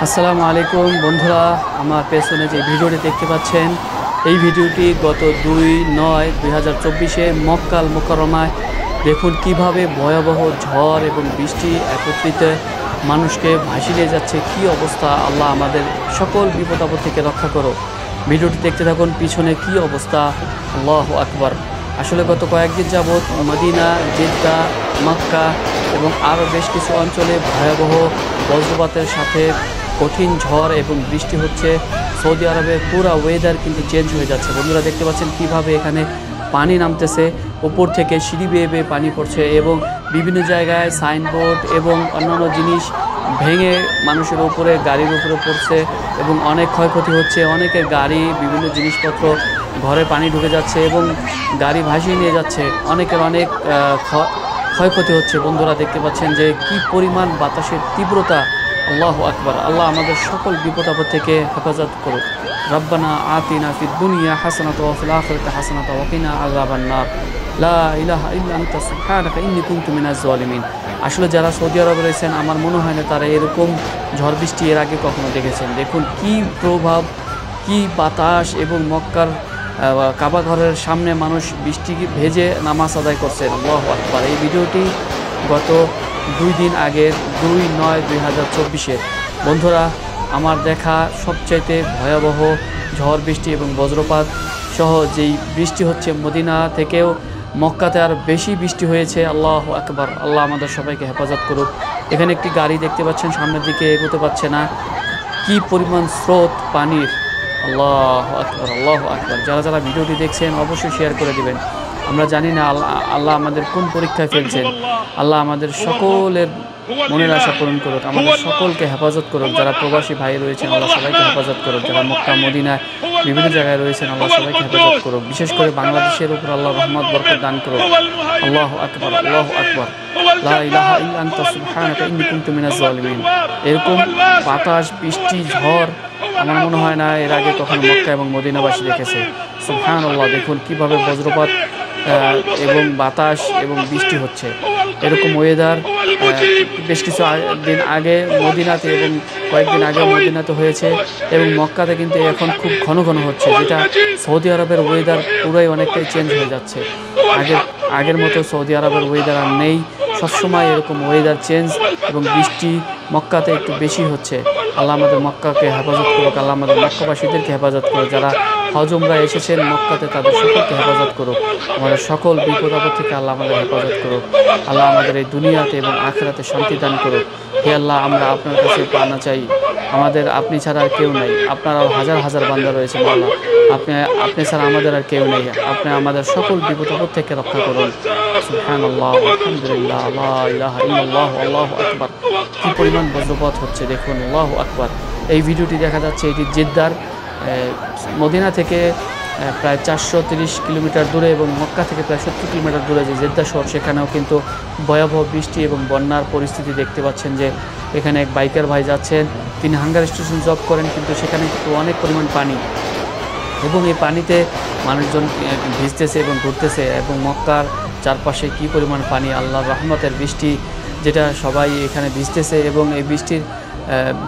আসসালামু আলাইকুম বন্ধুরা, আমার পেছনে যে ভিডিওটি দেখতে পাচ্ছেন এই ভিডিওটি গত 2/9/2024 মক্কা আল মুকাররমায় দেখুন কিভাবে ভয়াবহ ঝড় এবং বৃষ্টি একত্রিত মানুষকে ভাসিয়ে নিয়ে যাচ্ছে। কি অবস্থা! আল্লাহ আমাদের সকল বিপদ আপদ থেকে রক্ষা করো। ভিডিওটি দেখতে থাকুন, পিছনে কি অবস্থা। আল্লাহু আকবার। আসলে গত কয়েকদিন যাবৎ মদিনা, জেদ্দা, মক্কা এবং আরও বেশ কিছু অঞ্চলে ভয়াবহ বজ্রপাতের সাথে কঠিন ঝড় এবং বৃষ্টি হচ্ছে। সৌদি আরবের পুরো ওয়েদার কিন্তু চেঞ্জ হয়ে যাচ্ছে। বন্ধুরা দেখতে পাচ্ছেন কিভাবে এখানে পানি নামতেছে, উপর থেকে সিঁড়ি বেয়ে বেয়ে পানি পড়ছে এবং বিভিন্ন জায়গায় সাইনবোর্ড এবং অন্যান্য জিনিস ভেঙে মানুষের উপরে, গাড়ির উপরে পড়ছে এবং অনেক ক্ষয়ক্ষতি হচ্ছে। অনেকের গাড়ি, বিভিন্ন জিনিসপত্র, ঘরে পানি ঢুকে যাচ্ছে এবং গাড়ি ভাসিয়ে নিয়ে যাচ্ছে। অনেকের অনেক ক্ষয়ক্ষতি হচ্ছে। বন্ধুরা দেখতে পাচ্ছেন যে কি পরিমাণ বাতাসের তীব্রতা। আল্লাহু আকবার। আল্লাহ আমাদের সকল বিপদ আপদ থেকে হেফাজত করুক। রব্বানা আতিনা ফিদ দুনিয়া হাসানাতাও ওয়া ফিল আখিরাতি হাসানাতাও ওয়া কিনা আযাবান নার। লা ইলাহা ইল্লা আনতা সুবহানাকা ইন্নী কুনতু মিনাজ জালিমিন। আসলে যারা সৌদি আরবে রয়েছেন আমার মনে হয় না তারা এরকম ঝড় বৃষ্টি এর আগে কখনো দেখেছেন। দেখুন কি প্রভাব, কি বাতাস এবং মক্কার কাবা ঘরের সামনে মানুষ বৃষ্টি ভেজে নামাজ আদায় করছেন। আল্লাহু আকবার। এই ভিডিওটি গত 2 দিন আগের 2/9/2024 বন্ধুরা আমার দেখা সবচাইতে ভয়াবহ ঝড় বৃষ্টি এবং বজ্রপাত সহ যেই বৃষ্টি হচ্ছে, মদিনা থেকেও মক্কাতে আর বেশি বৃষ্টি হয়েছে। আল্লাহু আকবার। আল্লাহ আমাদের সবাইকে হেফাজত করুক। এখানে একটি গাড়ি দেখতে পাচ্ছেন, সামনের দিকে এগোতে পারছে না। কি পরিমাণ স্রোত পানির! আল্লাহু আকবার, আল্লাহু আকবার। যারা যারা ভিডিওটি দেখছেন অবশ্যই শেয়ার করে দিবেন। আমরা জানি না আল্লাহ আমাদের কোন পরীক্ষায় ফেলছেন। আল্লাহ আমাদের সকলের মনের আশা পূরণ করুক, আমাদের সকলকে হেফাজত করুক। যারা প্রবাসী ভাই রয়েছেন আল্লাহ সবাইকে হেফাজত করুক। যারা মক্কা, মদিনায় বিভিন্ন জায়গায় রয়েছেন আল্লাহ সবাইকে হেফাজত করুক। বিশেষ করে বাংলাদেশের উপর আল্লাহ রহমত বরকত দান করুক। আল্লাহু আকবার, আল্লাহু আকবার। লা ইলাহা ইল্লা আনতা সুবহানাকা ইন্নী কুনতু মিনাজ জালিমিন। এরকম বাতাস, বৃষ্টি, ঝড় আমার মনে হয় না এর আগে কখনো মক্কা এবং মদিনাবাসী দেখেছে। সুবহানাল্লাহ। দেখুন কিভাবে বজ্রপাত এবং বাতাস এবং বৃষ্টি হচ্ছে। এরকম ওয়েদার বেশ কিছু দিন আগে মদিনাতে এবং কয়েকদিন আগে মদিনাতে হয়েছে এবং মক্কাতে কিন্তু এখন খুব ঘন ঘন হচ্ছে, যেটা সৌদি আরবের ওয়েদার পুরোই অনেকটাই চেঞ্জ হয়ে যাচ্ছে। আগের মতো সৌদি আরবের ওয়েদার আর নেই। সবসময় এরকম ওয়েদার চেঞ্জ এবং বৃষ্টি মক্কাতে একটু বেশি হচ্ছে। আল্লাহ আমাদের মক্কাকে হেফাজত করুক। আল্লাহ আমাদের মক্কাবাসীদেরকে হেফাজত করুক। যারা হজ উমরা এসেছেন মক্কাতে তাদের সকলকে হেফাজত করুক। আমাদের সকল বিপদ আপদ থেকে আল্লাহ আমাদের হেফাজত করুক। আল্লাহ আমাদের এই দুনিয়াতে এবং আখিরাতে শান্তি দান করুক। হে আল্লাহ, আমরা আপনার কাছে পানা চাই। আপনি ছাড়া আর কেউ নাই। আপনার আর হাজার হাজার বান্দা রয়েছেন আল্লাহ। আপনি ছাড়া আমাদের আর কেউ নেই। আপনি আমাদের সকল বিপদ আপদ থেকে রক্ষা করুন। সুবহানাল্লাহ, আলহামদুলিল্লাহ, লা ইলাহা ইল্লাল্লাহ, আল্লাহু আকবার। কি পরিমাণ বজ্রপাত হচ্ছে দেখুন। আল্লাহু আকবার। এই ভিডিওটি দেখা যাচ্ছে এটি জেদ্দার, মদিনা থেকে প্রায় 430 কিলোমিটার দূরে এবং মক্কা থেকে প্রায় 70 কিলোমিটার দূরে যে জেদ্দা শহর, সেখানেও কিন্তু ভয়াবহ বৃষ্টি এবং বন্যার পরিস্থিতি দেখতে পাচ্ছেন। যে এখানে এক বাইকার ভাই যাচ্ছেন, তিনি হাঙ্গার স্টেশন জব করেন, কিন্তু সেখানে কিন্তু অনেক পরিমাণ পানি এবং এই পানিতে মানুষজন ভিজতেছে এবং ঘুরতেছে এবং মক্কার চারপাশে কি পরিমাণ পানি! আল্লাহর রহমতের বৃষ্টি, যেটা সবাই এখানে ভিজতেছে এবং এই বৃষ্টির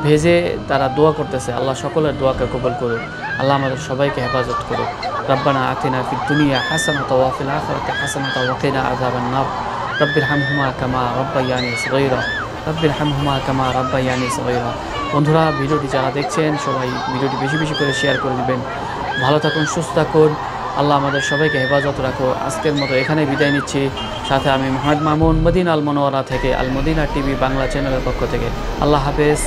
ভেজে তারা দোয়া করতেছে। আল্লাহ সকলের দোয়াকে কবুল করুক। আল্লাহ আমাদের সবাইকে হেফাজত করুক। রব্বানা আতিনা ফিদ দুনিয়া হাসানাতাও ওয়া ফিল আখিরাতি হাসানাতাও ওয়া কিনা আযাবান নার। রব্বিরহামহুমা কামা রাব্বায়ানি সগীরা। রব্বিরহামহুমা কামা রাব্বায়ানি সগীরা। বন্ধুরা ভিডিওটি যারা দেখছেন সবাই ভিডিওটি বেশি বেশি করে শেয়ার করে দিবেন। ভালো থাকুন, সুস্থ থাকুন। আল্লাহ আমাদের সবাইকে হেফাজত রাখো। আজকের মতো এখানে বিদায় নিচ্ছি। সাথে আমি মোহাম্মদ মামুন, মদিনা আল মুনাওয়ারা থেকে, আল মদিনা টিভি বাংলা চ্যানেলের পক্ষ থেকে। আল্লাহ হাফেজ।